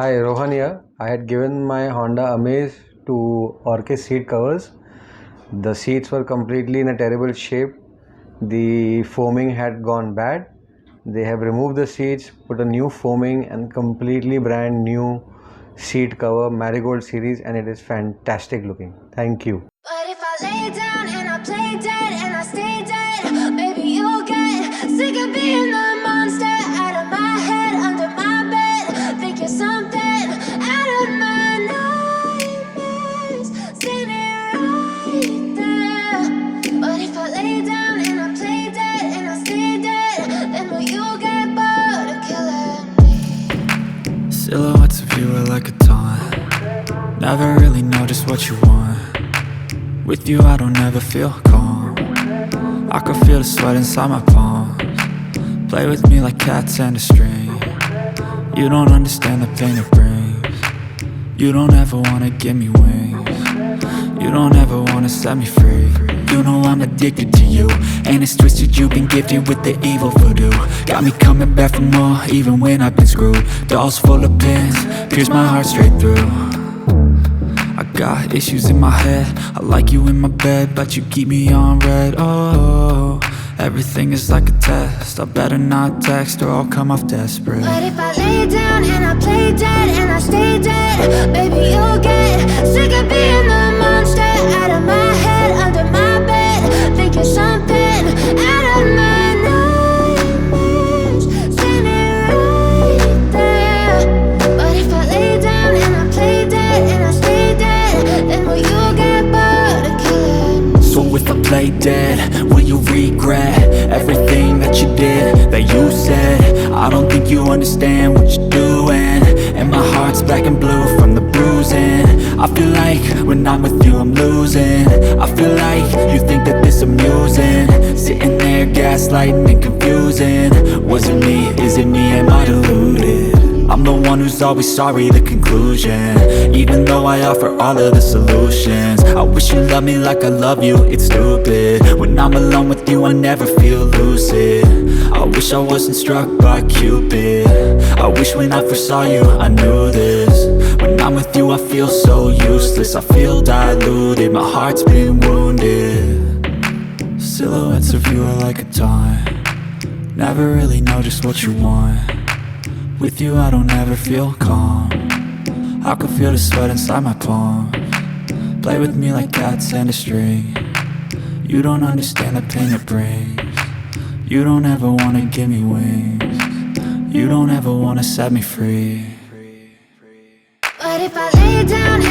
Hi, Rohan here. I had given my Honda Amaze to Orchis seat covers. The seats were completely in a terrible shape. The foaming had gone bad. They have removed the seats, put a new foaming and completely brand new seat cover, Marigold series, and it is fantastic looking. Thank you. But if I lay down and I play dead and I stay dead, maybe you'll get sick of being the monster out of my head, under my bed. Think you're something out of my nightmares, standing right there. But if I lay down and I play dead and I stay dead, then will you get bored of killing me? Silhouettes of you are like a taunt. Never really know just what you want. With you I don't ever feel calm. I can feel the sweat inside my palms. Play with me like cats and a string. You don't understand the pain it brings. You don't ever wanna give me wings. You don't ever wanna set me free. You know I'm addicted to you, and it's twisted, you've been gifted with the evil voodoo. Got me coming back for more, even when I've been screwed. Dolls full of pins, pierce my heart straight through. I got issues in my head, I like you in my bed, but you keep me on red. Oh, everything is like a test. I better not text or I'll come off desperate. But if I lay down and I play dead and I stay dead, baby you'll get sick of being the monster out of my head, under my bed. Think you're something out of my nightmares, standing right there. But if I lay down and I play dead and I stay dead, then will you get bored of killing me? So if I play dead, will you regret everything that you did, that you said? I don't think you understand what you're doing, and my heart's black and blue from the bruising. I feel like when I'm with you I'm losing. I feel like you think that this amusing, sitting there gaslighting and confusing. Was it me? Is it me? Am I deluded? I'm the one who's always sorry, the conclusion. Even though I offer all of the solutions, I wish you loved me like I love you, it's stupid. When I'm alone with you I never feel lucid. I wish I wasn't struck by Cupid. I wish when I first saw you I knew this. When I'm with you I feel so useless, I feel diluted, my heart's been wounded. Silhouettes of you are like a taunt. Never really know just what you want. With you I don't ever feel calm. I can feel the sweat inside my palms. Play with me like cats and a string. You don't understand the pain it brings. You don't ever wanna give me wings. You don't ever wanna set me free. But if I lay down